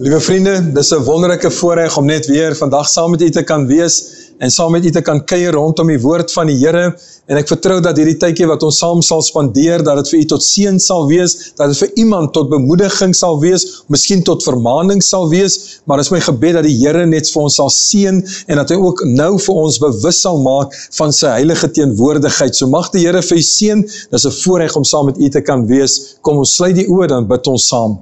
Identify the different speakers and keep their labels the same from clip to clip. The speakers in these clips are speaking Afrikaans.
Speaker 1: Liewe vriende, dis 'n wonderlike voorreg om net weer vandag saam met u te kan wees en saam met u te kan kuier rondom die woord van die Here. En ek vertrou dat hierdie tydjie wat ons saam sal spandeer, dat dit vir u tot seën sal wees, dat dit vir iemand tot bemoediging sal wees, miskien tot vermaaning sal wees, maar is my gebed dat die Here net vir ons sal seën en dat hy ook nou vir ons bewus sal maak van sy heilige teenwoordigheid. So mag die Here vir u seën, dis 'n voorreg om saam met u te kan wees. Kom ons sluit die oë, dan bid ons saam.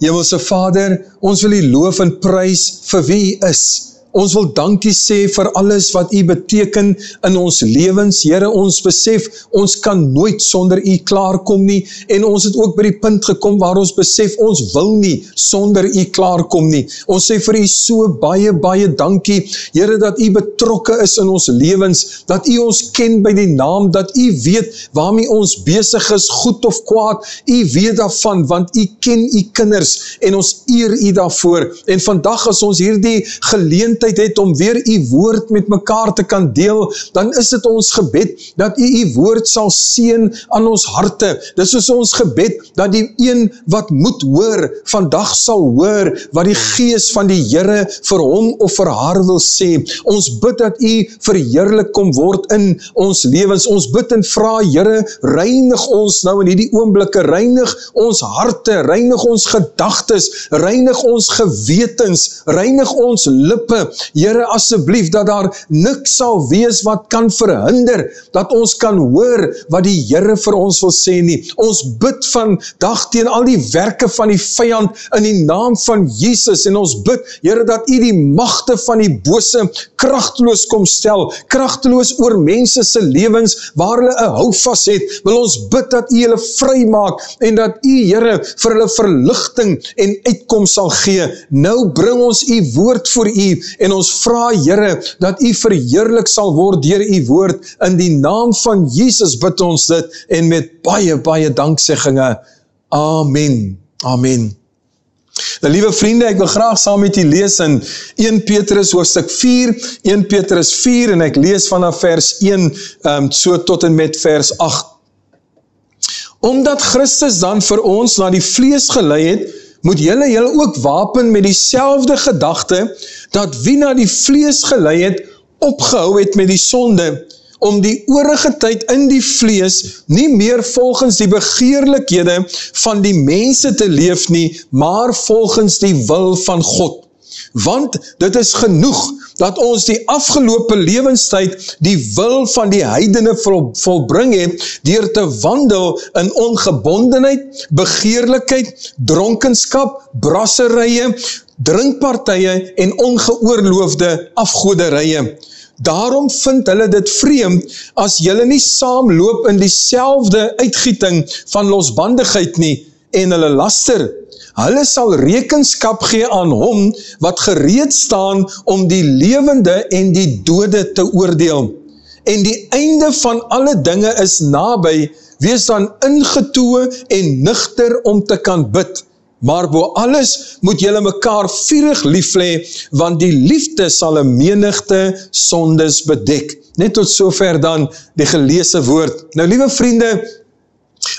Speaker 1: Hemelse Vader, ons wil u loof en prys vir wie u is. Ons wil dankie sê vir alles wat u beteken in ons lewens. Here, ons besef, ons kan nooit sonder u klaarkom nie, en ons het ook by die punt gekom waar ons besef, ons wil nie sonder u klaarkom nie. Ons sê vir u so baie, baie dankie, Here, dat u betrokke is in ons lewens, dat u ons ken by die naam, dat u weet waarmee ons besig is, goed of kwaad, u weet daarvan, want u ken u kinders, en ons eer u daarvoor. En vandag as ons hierdie geleentheid het om weer u woord met mekaar te kan deel, dan is dit ons gebed dat u woord sal seën aan ons harte. Dis is ons gebed dat die een wat moet hoor, vandag sal hoor wat die Gees van die Here vir hom of vir haar wil sê. Ons bid dat u verheerlik kom word in ons lewens. Ons bid en vra, Here, reinig ons nou in hierdie oomblikke, reinig ons harte, reinig ons gedagtes, reinig ons gewetens, reinig ons lippe. Here, asseblief, dat daar niks sal wees wat kan verhinder, dat ons kan hoor wat die Here vir ons wil sê nie. Ons bid vandag teen al die werke van die vyand in die naam van Jesus, en ons bid, Here, dat u die magte van die bose kragteloos kom stel, kragteloos oor mense se lewens, waar hulle 'n houvas het, wil ons bid dat u hulle vry maak, en dat u, Here, vir hulle verligting en uitkoms sal gee. Nou bring ons u woord voor u, en ons vra, Here, dat u verheerlik sal word deur u woord. In die naam van Jesus bid ons dit, en met baie, baie danksegginge. Amen. Amen. Nou, liewe vriende, ek wil graag saam met u lees in 1 Petrus hoofstuk 4, 1 Petrus 4, en ek lees vanaf vers 1 so tot en met vers 8. Omdat Christus dan vir ons na die vlees gelei het, moet julle ook wapen met dieselfde gedagte, dat wie na die vlees gelei het, opgehou het met die sonde, om die oorige tyd in die vlees nie meer volgens die begeerlikhede van die mense te leef nie, maar volgens die wil van God. Want dit is genoeg dat ons die afgelope lewenstyd die wil van die heidene volbring het, deur te wandel in ongebondenheid, begeerlikheid, dronkenskap, brasserye, drinkpartye en ongeoorloofde afgoderye. Daarom vind hulle dit vreemd as julle nie saamloop in dieselfde uitgieting van losbandigheid nie, en hulle laster. Hulle sal rekenskap gee aan hom wat gereed staan om die lewende en die dode te oordeel. En die einde van alle dinge is naby, wees dan ingetoe en nugter om te kan bid. Maar bo alles moet julle mekaar vurig lief hê, want die liefde sal 'n menigte sondes bedek. Net tot sover dan die geleesde woord. Nou, liewe vriende,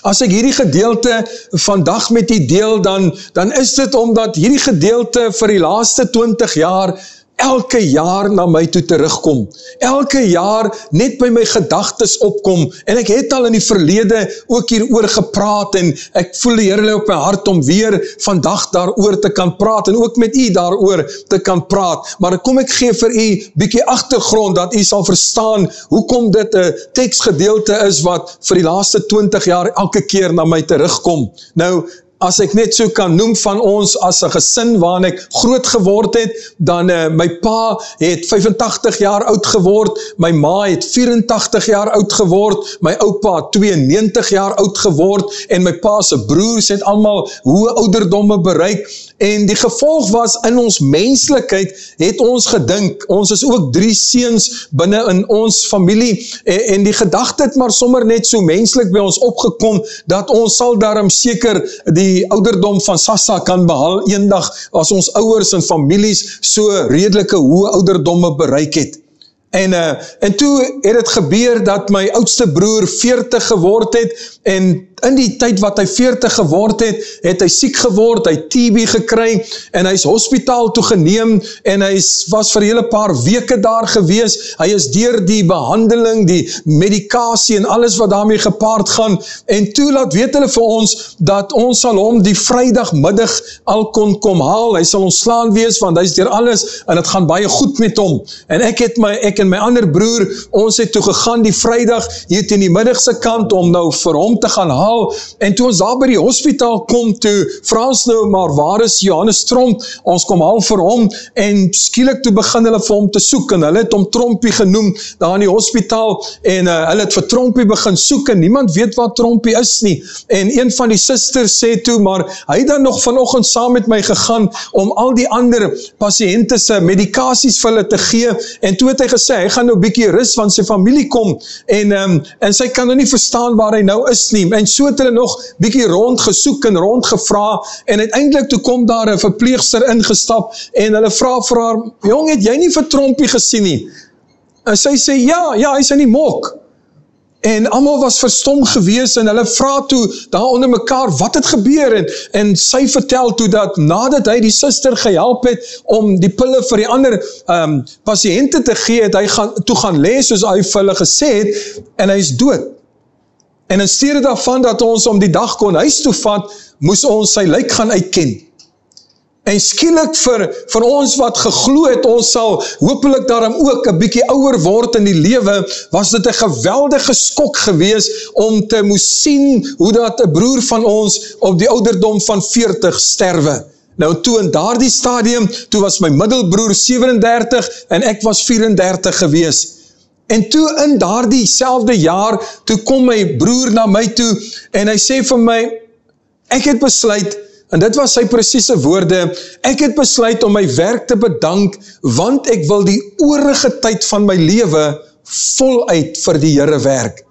Speaker 1: as ek hierdie gedeelte vandag met u deel, dan is dit omdat hierdie gedeelte vir die laaste 20 jaar elke jaar na my toe terugkom. Elke jaar net by my gedagtes opkom, en ek het al in die verlede ook hieroor gepraat, en ek voel die Here lê op my hart om weer vandag daaroor te kan praat, en ook met u daaroor te kan praat. Maar kom ek gee vir u bietjie agtergrond, dat u sal verstaan hoekom dit 'n teksgedeelte is wat vir die laaste 20 jaar elke keer na my terugkom. Nou, as ek net so kan noem van ons as 'n gesin waarin ek groot geword het, dan my pa het 85 jaar oud geword, my ma het 84 jaar oud geword, my oupa het 92 jaar oud geword, en my pa se broers het almal hoë ouderdomme bereik, en die gevolg was, in ons menslikheid het ons gedink, ons is ook 3 seuns binne in ons familie, en die gedagte het maar sommer net so menslik by ons opgekom, dat ons sal daarom seker die ouderdom van Sassa kan behaal eendag, as ons ouers en families so redelike hoë ouderdomme bereik het. En toe het het gebeur dat my oudste broer 40 geword het, En in die tyd wat hy 40 geword het, het hy siek geword, hy TB gekry, en hy is hospitaal toe geneem, en hy was vir 'n hele paar weke daar gewees, hy is deur die behandeling, die medikasie en alles wat daarmee gepaard gaan, en toe laat weet hulle vir ons, dat ons sal hom die Vrydagmiddag al kon kom haal, hy sal ontslaan wees, want hy is deur alles, en het gaan baie goed met hom, en ek en my ander broer, ons het toe gegaan die Vrydag, hier teen die middagse kant, om nou vir hom te gaan haal, en toe ons daar by die hospitaal kom, toe vra ons nou, maar waar is Johannes Tromp? Ons kom haal vir hom, en skielik toe begin hulle vir hom te soek, en hulle het hom Trompie genoem, daar in die hospitaal, en hulle het vir Trompie begin soek, en niemand weet wat Trompie is nie, en een van die susters sê toe, maar hy het dan nog vanoggend saam met my gegaan, om al die ander pasiënte se medikasies vir hulle te gee, en toe het hy gesê, hy gaan nou bietjie rus, want sy familie kom, en sy kan nou nie verstaan waar hy nou is nie, en so het hulle nog bietjie rond gesoek en rond gevra, en uiteindelik toe kom daar 'n verpleegster ingestap, en hulle vra vir haar, jong, het jy nie vir Trompie gesien nie? En sy sê, ja, hy is in die mok. En almal was verstom gewees, en hulle vra toe daar onder mekaar, wat het gebeur, en sy vertel toe dat nadat hy die suster gehelp het om die pille vir die ander pasiënte te gee, het hy toe gaan lê soos hy vir hulle gesê het, en hy is dood. En in steede daarvan dat ons om die dag kon huis toe vat, moes ons sy lijk gaan uitken. En skielik vir ons wat geglo het, ons sal hopelik daarom ook 'n bietjie ouer word in die lewe, was dit 'n geweldige skok gewees om te moes sien hoe dat 'n broer van ons op die ouderdom van 40 sterwe. Nou toe in daardie stadium, toe was my middelbroer 37 en ek was 34 gewees. En toe in daardie selfde jaar, toe kom my broer na my toe en hy sê vir my, ek het besluit, en dit was sy presiese woorde, ek het besluit om my werk te bedank, want ek wil die oorige tyd van my lewe voluit vir die Here werk.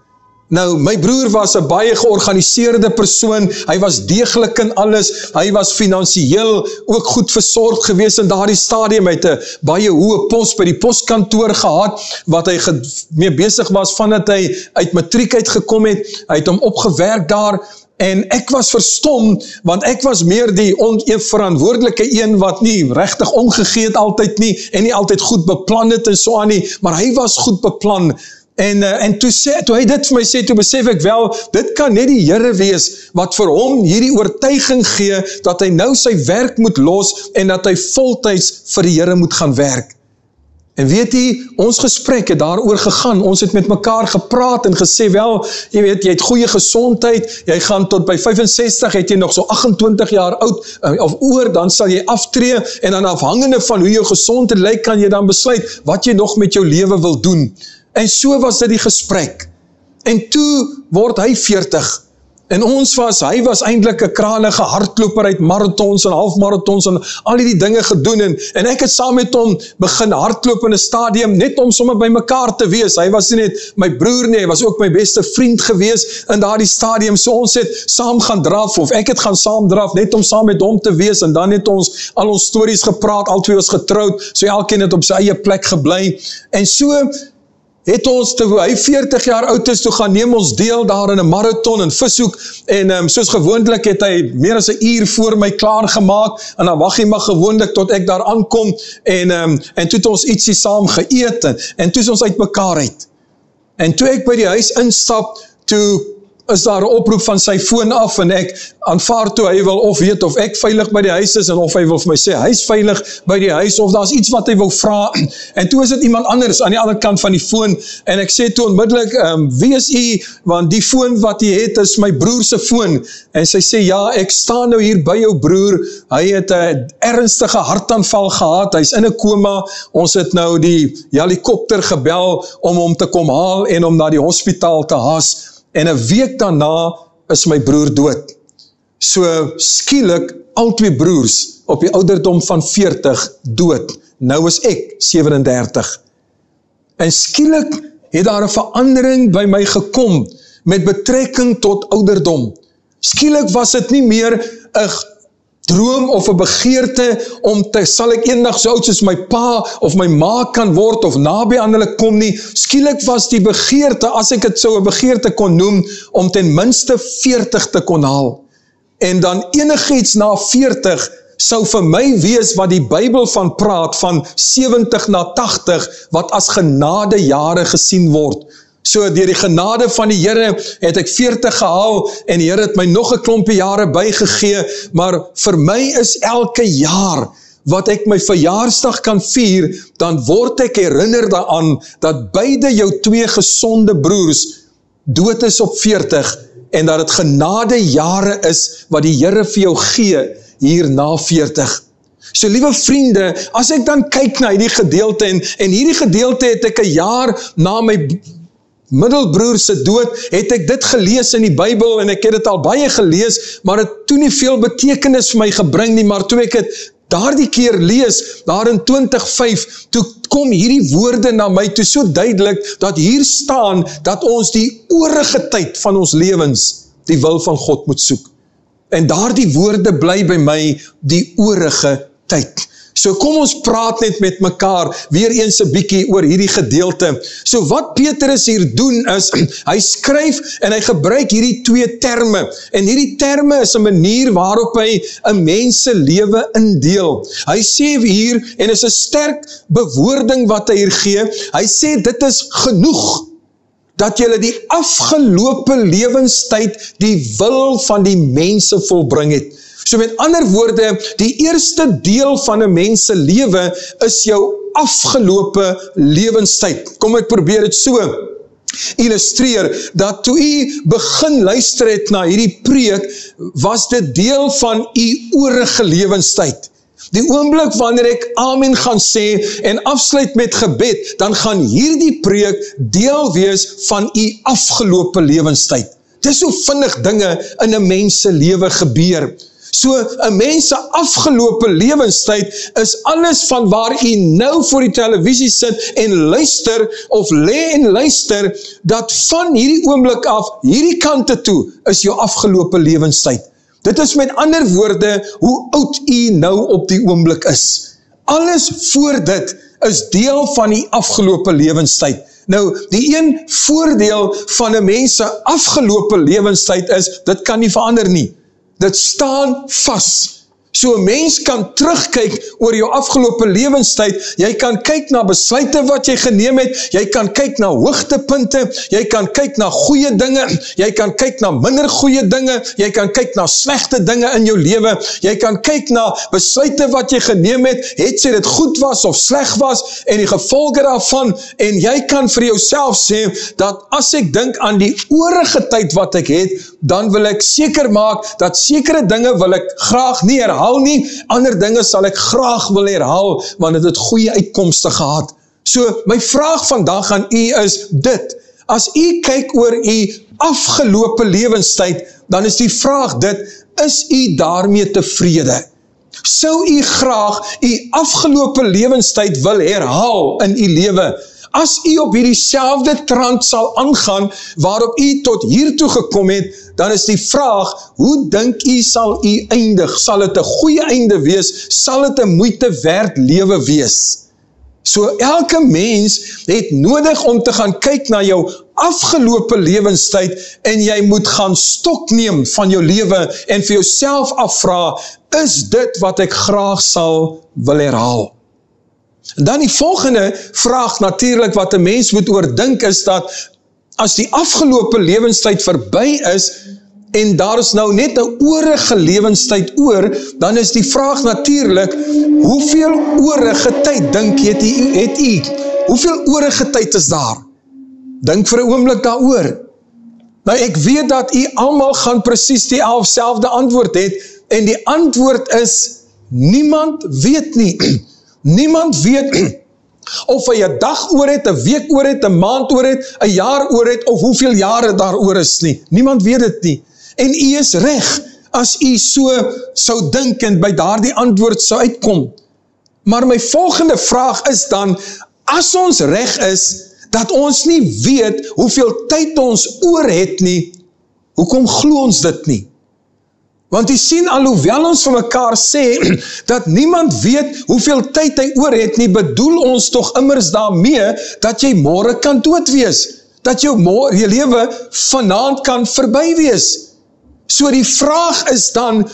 Speaker 1: Nou, my broer was 'n baie georganiseerde persoon, hy was deeglik in alles, hy was finansiëel ook goed versorg gewees in daardie stadium, hy het 'n baie hoë pos by die poskantoor gehad, wat hy mee besig was vandat hy uit matriek uitgekom het, hy het hom opgewerk daar, en ek was verstom, want ek was meer die verantwoordelike een wat nie regtig omgegee het altyd nie, en nie altyd goed beplan het en so aan nie, maar hy was goed beplan. En toe hy dit vir my sê, toe besef ek wel, dit kan net die Here wees, wat vir hom hierdie oortuiging gee, dat hy nou sy werk moet los, en dat hy voltyds vir die Here moet gaan werk. En weet jy, ons gesprek het daaroor gegaan, ons het met mekaar gepraat en gesê, wel, jy weet, jy het goeie gesondheid, jy gaan tot by 65, het jy nog so 28 jaar oud, of oor, dan sal jy aftree, en dan afhangende van hoe jou gesondheid lyk, kan jy dan besluit, wat jy nog met jou lewe wil doen. En so was dit die gesprek. En toe word hy 40. En hy was eintlik 'n krangige hardloper uit marathons en halfmarathons en al die dinge gedoen. En ek het saam met hom begin hardloop in 'n stadium, net om sommer by mekaar te wees. Hy was nie net my broer nie, hy was ook my beste vriend gewees in daardie stadium. So ons het saam gaan draf, of ek het gaan saam draf, net om saam met hom te wees. En dan het ons al ons stories gepraat, albei was getroud, so elkeen het op sy eie plek gebly. En so het ons, toe hy 40 jaar oud is, toe gaan neem ons deel daar in 'n marathon in Vishoek, en soos gewoonlik het hy meer as 'n uur voor my klaar gemaak, en dan wag hy maar gewoonlik tot ek daar aankom, en toe het ons ietsie saam geëet, en toe is ons uit mekaar uit. En toe ek by die huis instap, toe is daar 'n oproep van sy foon af, en ek aanvaar toe hy wil of weet of ek veilig by die huis is, en of hy wil vir my sê, hy is veilig by die huis, of daar is iets wat hy wil vra, en toe is dit iemand anders aan die ander kant van die foon, en ek sê toe onmiddellik, wie is u, want die foon wat hy het, is my broer se foon, en sy sê, ja, ek staan nou hier by jou broer, hy het 'n ernstige hartaanval gehad, hy is in 'n koma, ons het nou die helikopter gebel, om hom te kom haal, en om na die hospitaal te haas, en 'n week daarna is my broer dood. So skielik, al twee broers op die ouderdom van 40 dood. Nou is ek 37. En skielik het daar 'n verandering by my gekom met betrekking tot ouderdom. Skielik was dit nie meer 'n droom of 'n begeerte sal ek eendag so oud soos my pa of my ma kan word of naby aan hulle kom nie. Skielik was die begeerte, as ek dit sou 'n begeerte kon noem, om ten minste 40 te kon haal. En dan enigiets na 40 sou vir my wees wat die Bybel van praat, van 70 na 80, wat as genadejare gesien word. So deur die genade van die Here het ek 40 gehaal en die Here het my nog 'n klompie jare bygegee, maar vir my is elke jaar wat ek my verjaarsdag kan vier, dan word ek herinner daaraan dat beide jou 2 gesonde broers dood is op 40 en dat dit genadejare is wat die Here vir jou gee hier na 40. So liewe vriende, as ek dan kyk na hierdie gedeelte en hierdie gedeelte het ek 'n jaar na my middelbroer se dood, het ek dit gelees in die Bybel en ek het dit al baie gelees, maar het toe nie veel betekenis vir my gebring nie, maar toe ek het daardie keer lees, daar in 20:5, toe kom hierdie woorde na my toe so duidelik, dat hier staan, dat ons die oorige tyd van ons lewens, die wil van God moet soek. En daardie woorde bly by my, die oorige tyd. So kom ons praat net met mekaar, weer eens 'n bietjie oor hierdie gedeelte. So wat Petrus hier doen is, hy skryf en hy gebruik hierdie 2 terme, en hierdie terme is 'n manier waarop hy 'n mens se lewe indeel. Hy sê hier, en is 'n sterk bewoording wat hy hier gee, hy sê dit is genoeg, dat julle die afgelope lewenstyd die wil van die mense volbring het. So met ander woorde, die eerste deel van 'n mens se lewe is jou afgelope lewenstyd. Kom ek probeer dit so illustreer, dat toe u begin luister het na hierdie preek, was dit deel van u oorige lewenstyd. Die oomblik wanneer ek amen gaan sê en afsluit met gebed, dan gaan hierdie preek deel wees van u afgelope lewenstyd. Dis hoe vinnig dinge in 'n mens se lewe gebeur. So 'n mens se afgelope lewenstyd is alles van waar u nou voor die televisie sit en luister of lê en luister, dat van hierdie oomblik af, hierdie kante toe, is jou afgelope lewenstyd. Dit is met ander woorde hoe oud u nou op die oomblik is. Alles voor dit is deel van die afgelope lewenstyd. Nou, die een voordeel van 'n mens se afgelope lewenstyd is, dit kan nie verander nie. Dit staan vas. So 'n mens kan terugkyk oor jou afgelope lewenstyd, jy kan kyk na besluite wat jy geneem het, jy kan kyk na hoogtepunte, jy kan kyk na goeie dinge, jy kan kyk na minder goeie dinge, jy kan kyk na slegte dinge in jou lewe, jy kan kyk na besluite wat jy geneem het sy dit goed was of sleg was, en die gevolge daarvan, en jy kan vir jouself sê, dat as ek dink aan die oorige tyd wat ek het, dan wil ek seker maak, dat sekere dinge wil ek graag nie herhaal nie, ander dinge sal ek graag wil herhaal, want het goeie uitkomste gehad. So, my vraag vandag aan u is dit, as u kyk oor u afgelope lewenstyd, dan is die vraag dit, is u daarmee tevrede? Sou u graag u afgelope lewenstyd wil herhaal in u lewe? As u op hierdie selfde trant sal aangaan, waarop u tot hiertoe gekom het, dan is die vraag, hoe dink u sal u eindig? Sal dit 'n goeie einde wees? Sal dit 'n moeite werd lewe wees? So elke mens het nodig om te gaan kyk na jou afgelope lewenstyd, en jy moet gaan stok neem van jou lewe en vir jouself afvra, is dit wat ek graag sal wil herhaal? En dan die volgende vraag natuurlik wat 'n mens moet oordink is dat, as die afgelope lewenstyd verby is, en daar is nou net 'n oorige lewenstyd oor, dan is die vraag natuurlik, hoeveel oorige tyd dink het u? Hoeveel oorige tyd is daar? Dink vir 'n oomblik daaroor. Nou ek weet dat u almal gaan presies die selfde antwoord het, en die antwoord is, niemand weet nie. Niemand weet of hy 'n dag oor het, 'n week oor het, 'n maand oor het, 'n jaar oor het, of hoeveel jare daar oor is nie. Niemand weet dit nie. En u is reg, as u so sou dink en by daardie antwoord sou uitkom. Maar my volgende vraag is dan, as ons reg is, dat ons nie weet hoeveel tyd ons oor het nie, hoekom glo ons dit nie? Want jy sien, alhoewel ons vir mekaar sê, dat niemand weet hoeveel tyd hy oor het nie, bedoel ons tog immers daarmee, dat jy môre kan dood wees, dat jou lewe vanaand kan verby wees. So die vraag is dan,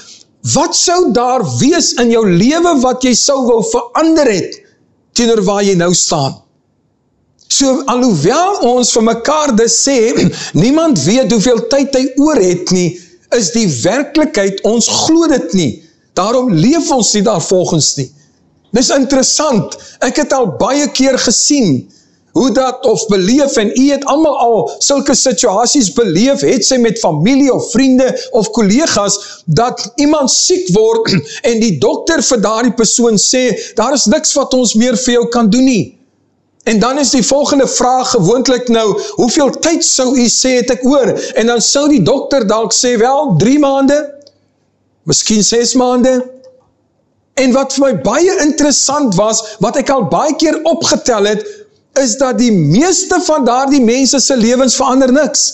Speaker 1: wat sou daar wees in jou lewe wat jy sou wou verander het, teenoor waar jy nou staan? So, alhoewel ons vir mekaar dus sê, niemand weet hoeveel tyd hy oor het nie, is die werklikheid, ons glo dit nie. Daarom leef ons nie daar volgens nie. Dis interessant, ek het al baie keer gesien, hoe dat of beleef, en u het almal al sulke situasies beleef, het sy met familie of vriende of kollegas, dat iemand siek word, en die dokter vir daardie persoon sê, daar is niks wat ons meer vir jou kan doen nie. En dan is die volgende vraag gewoonlik nou, hoeveel tyd sou u sê het ek oor? En dan sou die dokter dalk sê, wel, 3 maande, miskien 6 maande. En wat vir my baie interessant was, wat ek al baie keer opgetel het, is dat die meeste van daardie mense se lewens verander niks.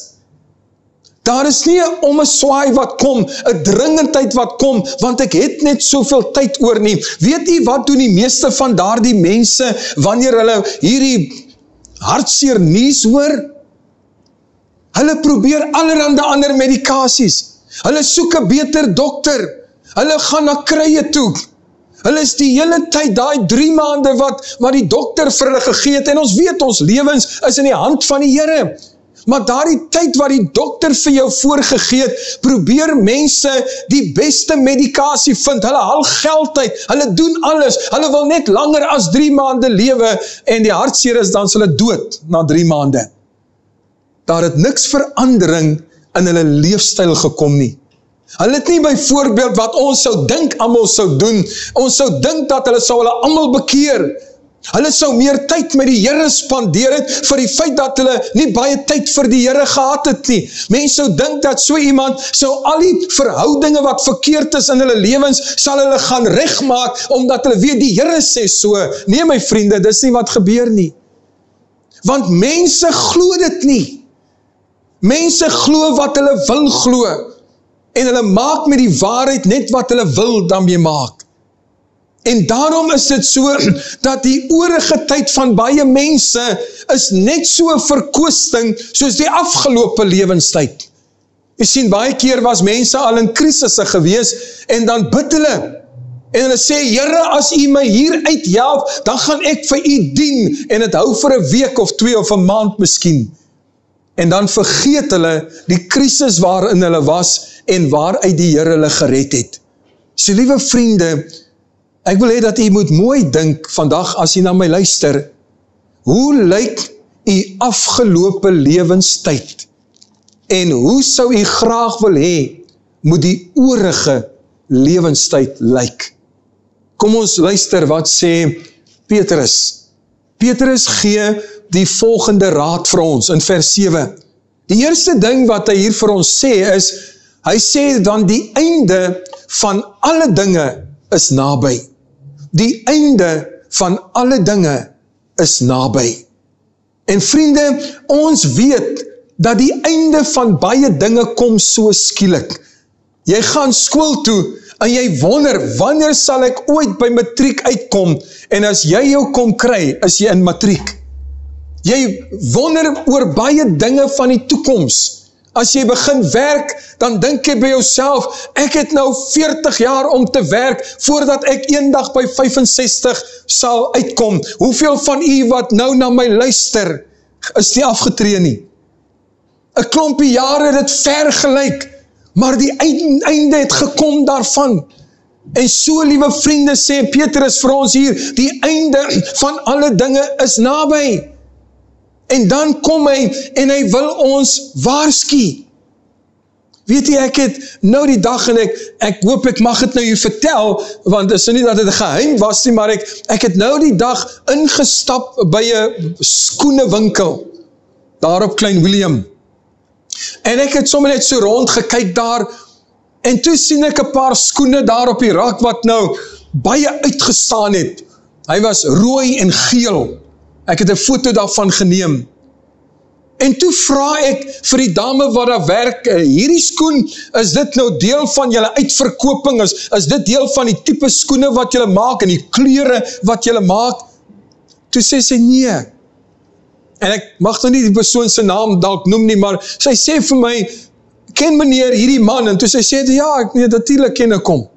Speaker 1: Daar is nie 'n ommeswaai wat kom, 'n dringendheid wat kom, want ek het net soveel tyd oor nie. Weet jy wat doen die meeste van daardie mense, wanneer hulle hierdie hartseer nuus hoor? Hulle probeer allerhande ander medikasies. Hulle soek 'n beter dokter. Hulle gaan na krye toe. Hulle is die hele tyd, daai 3 maande wat die dokter vir hulle gegee het, en ons weet ons lewens is in die hand van die Here. Maar daardie tyd wat die dokter vir jou voorgegee het, probeer mense die beste medikasie vind, hulle haal geld uit, hulle doen alles, hulle wil net langer as 3 maande lewe, en die hartseer is dan hulle dood na 3 maande. Daar het niks verandering in hulle leefstyl gekom nie. Hulle het nie byvoorbeeld wat ons sou dink almal sou doen, ons sou dink dat hulle sou hulle almal bekeer. Hulle sou meer tyd met die Here spandeer het, vir die feit dat hulle nie baie tyd vir die Here gehad het nie. Mense sou dink dat so iemand sou al die verhoudinge wat verkeerd is in hulle lewens, sal hulle gaan regmaak, omdat hulle weet die Here sê so. Nee my vriende, dis nie wat gebeur nie. Want mense glo dit nie. Mense glo wat hulle wil glo, en hulle maak met die waarheid net wat hulle wil daarmee maak. En daarom is dit so, dat die oorige tyd van baie mense is net so 'n verkwisting, soos die afgelope lewenstyd. Jy sien, baie keer was mense al in krisisse gewees, en dan bid hulle, en hulle sê, Here, as u my hier uithelp, dan gaan ek vir u dien, en het hou vir 'n week of 2 of 'n maand miskien. En dan vergeet hulle die krisis waarin hulle was, en waaruit die Here hulle gered het. So liewe vriende, ek wil hê dat u moet mooi dink vandag as u na my luister, hoe lyk u afgelope lewenstyd? En hoe sou u graag wil hê, moet die oorige lewenstyd lyk? Kom ons luister wat sê Petrus. Petrus gee die volgende raad vir ons in vers 7. Die eerste ding wat hy hier vir ons sê is, hy sê dan die einde van alle dinge is naby. Die einde van alle dinge is naby. En vriende, ons weet dat die einde van baie dinge kom so skielik. Jy gaan skool toe en jy wonder, wanneer sal ek ooit by matriek uitkom? En as jy jou kom kry, is jy in matriek. Jy wonder oor baie dinge van die toekoms. As jy begin werk, dan dink jy by jouself, ek het nou 40 jaar om te werk, voordat ek eendag by 65 sal uitkom. Hoeveel van u wat nou na my luister, is nie afgetree nie? 'n klompie jare het dit ver gelyk, maar die einde het gekom daarvan. En so, liewe vriende, sê Petrus vir ons hier, die einde van alle dinge is naby. En dan kom hy, en hy wil ons waarsku. Weet jy, ek het nou die dag, en ek hoop ek mag het nou hier vertel, want is nie dat het 'n geheim was nie, maar ek het nou die dag ingestap by 'n skoenewinkel, daar op Klein Willem. En ek het sommer net so rond gekyk daar, en toe sien ek 'n paar skoene daar op die rak, wat nou baie uitgestaan het. Hy was rooi en geel. Ek het 'n foto daarvan geneem. En toe vra ek vir die dame wat daar werk, hierdie skoen, is dit nou deel van julle uitverkoping, is dit deel van die tipe skoene wat julle maak, en die kleure wat julle maak? Toe sê sy nee. En ek mag nou nie die persoon se naam dalk noem nie, maar sy sê vir my, ken meneer hierdie man? En toe sy sê, ja, nee, natuurlijk ken ek hom.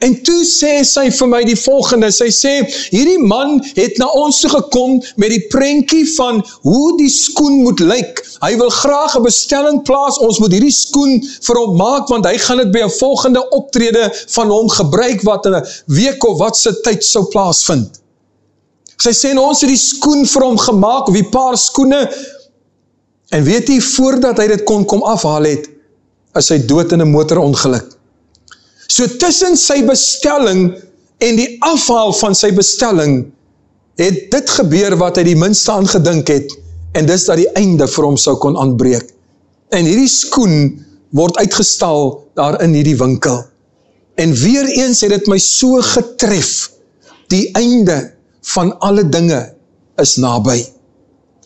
Speaker 1: En toe sê sy vir my die volgende, sy sê, hierdie man het na ons toe gekom met die prentjie van hoe die skoen moet lyk. Hy wil graag 'n bestelling plaas, ons moet hierdie skoen vir hom maak, want hy gaan dit by 'n volgende optrede van hom gebruik, wat in 'n week of wat se tyd sou plaasvind. Sy sê, ons het die skoen vir hom gemaak, of die paar skoene, en weet jy, voordat hy dit kon kom afhaal het, is hy dood in 'n motorongeluk. So tussen sy bestelling en die afhaal van sy bestelling, het dit gebeur wat hy die minste aan gedink het, en dis dat die einde vir hom sou kon aanbreek. En hierdie skoen word uitgestal daar in hierdie winkel. En weer eens het dit my so getref, die einde van alle dinge is naby.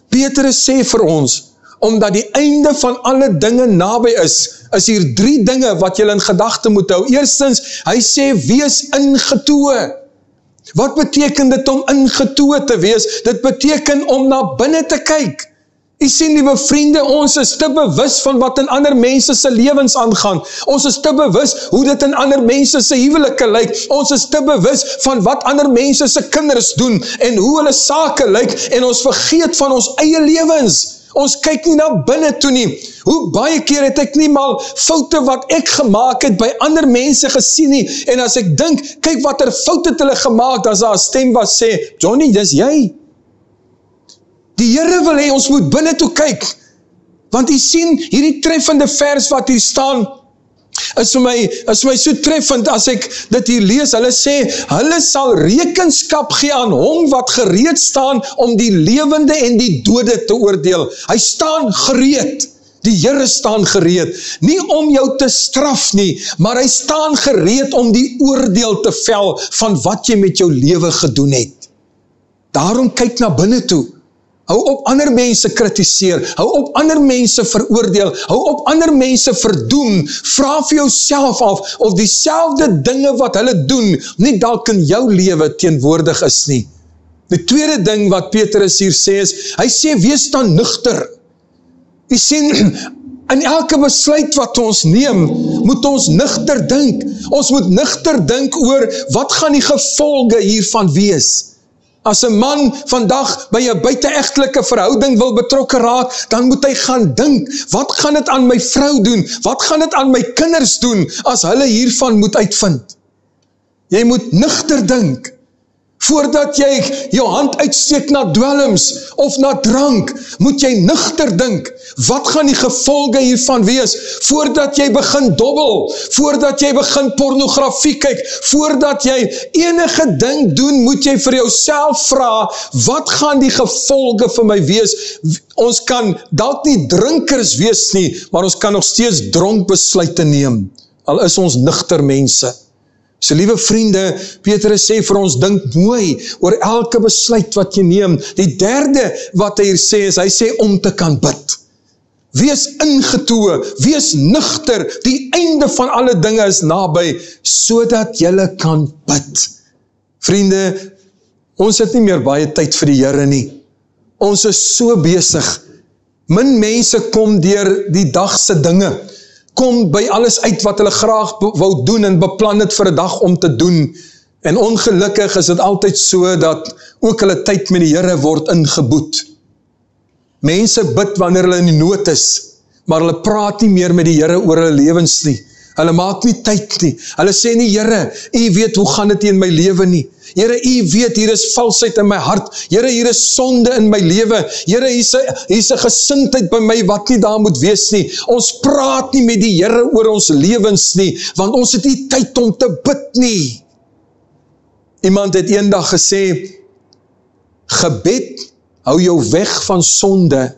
Speaker 1: Petrus sê vir ons, omdat die einde van alle dinge naby is hier 3 dinge wat jy in gedagte moet hou. Eerstens, hy sê, wees ingetoe. Wat beteken dit om ingetoe te wees? Dit beteken om na binne te kyk. Jy sien, liewe vriende, ons is te bewus van wat in ander mense se lewens aangaan. Ons is te bewus hoe dit in ander mense se huwelike lyk. Ons is te bewus van wat ander mense se kinders doen en hoe hulle sake lyk, en ons vergeet van ons eie lewens. Ons kyk nie na binne toe nie. Hoe baie keer het ek nie mal foute wat ek gemaak het by ander mense gesien nie, en as ek dink, kyk wat foute het hulle gemaak, as daar 'n stem wat sê, Johnny, dis jy. Die Here wil hê ons moet binne toe kyk, want jy sien, hierdie treffende vers wat hier staan, is vir my so treffend as ek dit hier lees. Hulle sê, hulle sal rekenskap gee aan hom wat gereed staan om die lewende en die dode te oordeel. Hy staan gereed. Die Here staan gereed, nie om jou te straf nie, maar hy staan gereed om die oordeel te vel van wat jy met jou lewe gedoen het. Daarom kyk na binne toe. Hou op ander mense kritiseer, hou op ander mense veroordeel, hou op ander mense verdoem, vra vir jouself af of dieselfde dinge wat hulle doen, nie dalk in jou lewe teenwoordig is nie. Die tweede ding wat Petrus hier sê is, hy sê, wees dan nugter. Jy sien, in elke besluit wat ons neem, moet ons nugter dink. Ons moet nugter dink oor, wat gaan die gevolge hiervan wees? As 'n man vandag by 'n buiteegtelike verhouding wil betrokke raak, dan moet hy gaan dink, wat gaan dit aan my vrou doen? Wat gaan dit aan my kinders doen, as hulle hiervan moet uitvind? Jy moet nugter dink. Voordat jy jou hand uitsteek na dwelms of na drank, moet jy nugter dink, wat gaan die gevolge hiervan wees? Voordat jy begin dobbel, voordat jy begin pornografie kyk, voordat jy enige ding doen, moet jy vir jouself vra, wat gaan die gevolge vir my wees? Ons kan dalk nie drinkers wees nie, maar ons kan nog steeds dronk besluite neem, al is ons nugter mense. So liewe vriende, Petrus sê vir ons, dink mooi oor elke besluit wat jy neem. Die derde wat hy hier sê is, hy sê om te kan bid. Wees ingetoe, wees nugter, die einde van alle dinge is naby, sodat jy kan bid. Vriende, ons het nie meer baie tyd vir die Here nie. Ons is so besig. Min mense kom deur die dag se dinge, kom by alles uit wat hulle graag wou doen en beplan het vir 'n dag om te doen. En ongelukkig is dit altyd so dat ook hulle tyd met die Here word ingeboet. Mense bid wanneer hulle in die nood is, maar hulle praat nie meer met die Here oor hulle lewens nie. Hulle maak nie tyd nie. Hulle sê nie, Here, U weet hoe gaan dit in my lewe nie. Here, U weet hier is valsheid in my hart. Here, hier is sonde in my lewe. Here, hier's 'n gesindheid by my wat nie daar moet wees nie. Ons praat nie met die Here oor ons lewens nie, want ons het nie tyd om te bid nie. Iemand het eendag gesê, gebed hou jou weg van sonde,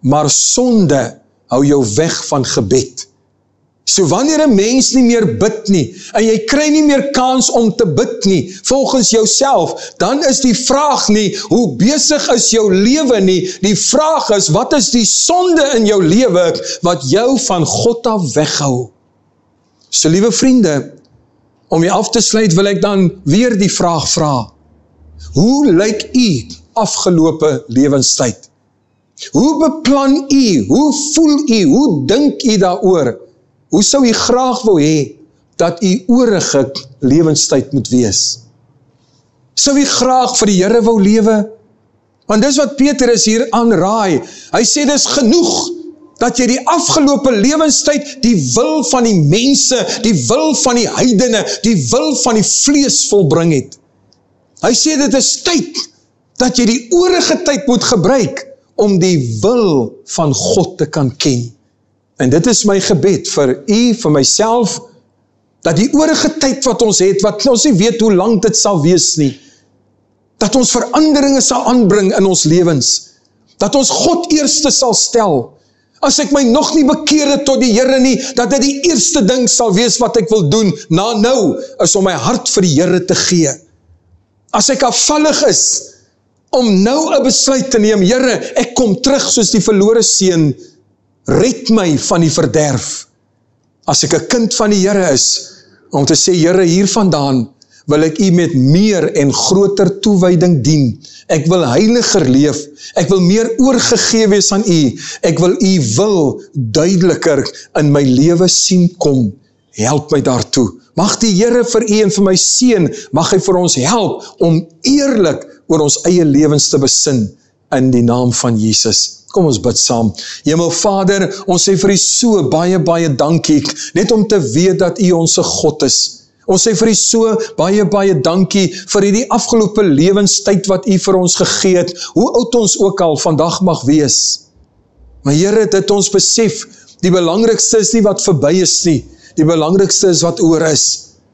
Speaker 1: maar sonde hou jou weg van gebed. So wanneer 'n mens nie meer bid nie, en jy kry nie meer kans om te bid nie, volgens jouself, dan is die vraag nie, hoe besig is jou lewe nie, die vraag is, wat is die sonde in jou lewe, wat jou van God af weghou? So liewe vriende, om jy af te sluit, wil ek dan weer die vraag vra, hoe lyk u afgelope lewenstyd? Hoe beplan u, hoe voel u, hoe dink u daaroor? Hoe sou u graag wou hê, dat u oorige lewenstyd moet wees? Sou u graag vir die Here wou lewe? Want dis wat Petrus hier aanraai, hy sê dis genoeg, dat jy die afgelope lewenstyd die wil van die mense, die wil van die heidene, die wil van die vlees volbring het. Hy sê dit is tyd, dat jy die oorige tyd moet gebruik, om die wil van God te kan ken. En dit is my gebed vir u, vir myself, dat die oorige tyd wat ons het, wat ons nie weet hoe lang dit sal wees nie, dat ons veranderinge sal aanbring in ons lewens, dat ons God eerste sal stel. As ek my nog nie bekeer het tot die Here nie, dat dit die eerste ding sal wees wat ek wil doen, na nou, is om my hart vir die Here te gee. As ek afvallig is, om nou 'n besluit te neem, Here, ek kom terug soos die verlore seun, red my van die verderf. As ek 'n kind van die Here is, om te sê, Here, hiervandaan wil ek u met meer en groter toewyding dien. Ek wil heiliger leef, ek wil meer oorgegee wees aan u, ek wil u wil duideliker in my lewe sien kom. Help my daartoe. Mag die Here vir u en vir my seën, mag hy vir ons help om eerlik oor ons eie lewens te besin in die naam van Jesus. Kom ons bid saam. Hemelvader, ons sê vir u so baie, baie dankie, net om te weet dat u ons God is. Ons sê vir u so baie, baie dankie vir die afgelope lewenstyd wat u vir ons gegee het, hoe oud ons ook al vandag mag wees. Maar Here, dit ons besef, die belangrikste is nie wat verby is nie, die belangrikste is wat oor is.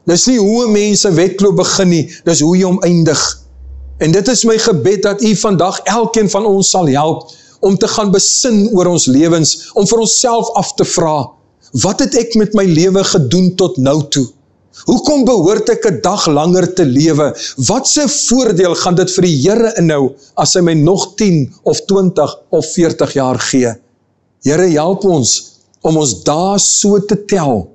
Speaker 1: Dis nie hoe 'n mens 'n wedloop begin nie, dis hoe jy hom eindig. En dit is my gebed dat u vandag elkeen van ons sal help, om te gaan besin oor ons lewens, om vir onsself af te vra, wat het ek met my lewe gedoen tot nou toe? Hoekom behoort ek 'n dag langer te lewe? Wat se voordeel gaan dit vir die Here inhou, as hy my nog 10 of 20 of 40 jaar gee? Here, help ons, om ons dae so te tel,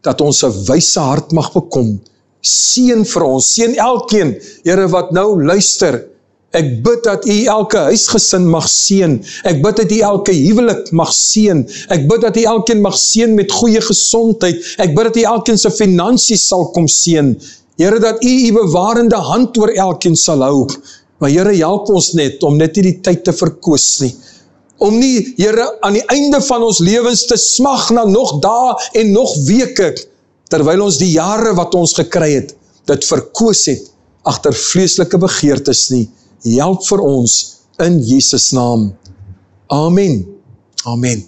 Speaker 1: dat ons 'n wyse hart mag bekom. Seën vir ons, seën elkeen, Here, wat nou luister. Ek bid dat u elke huisgesin mag seën. Ek bid dat u elke huwelik mag seën. Ek bid dat u elkeen mag seën met goeie gesondheid. Ek bid dat u elkeen se finansies sal kom seën. Here, dat u bewarende hand oor elkeen sal hou. Maar Here, help ons net om net nie die tyd te verkoos nie. Om nie, Here, aan die einde van ons lewens te smag na nog dae en nog weke, terwyl ons die jare wat ons gekry het, dit verkoos het agter vleeslike begeertes nie. Help vir ons in Jesus naam. Amen. Amen.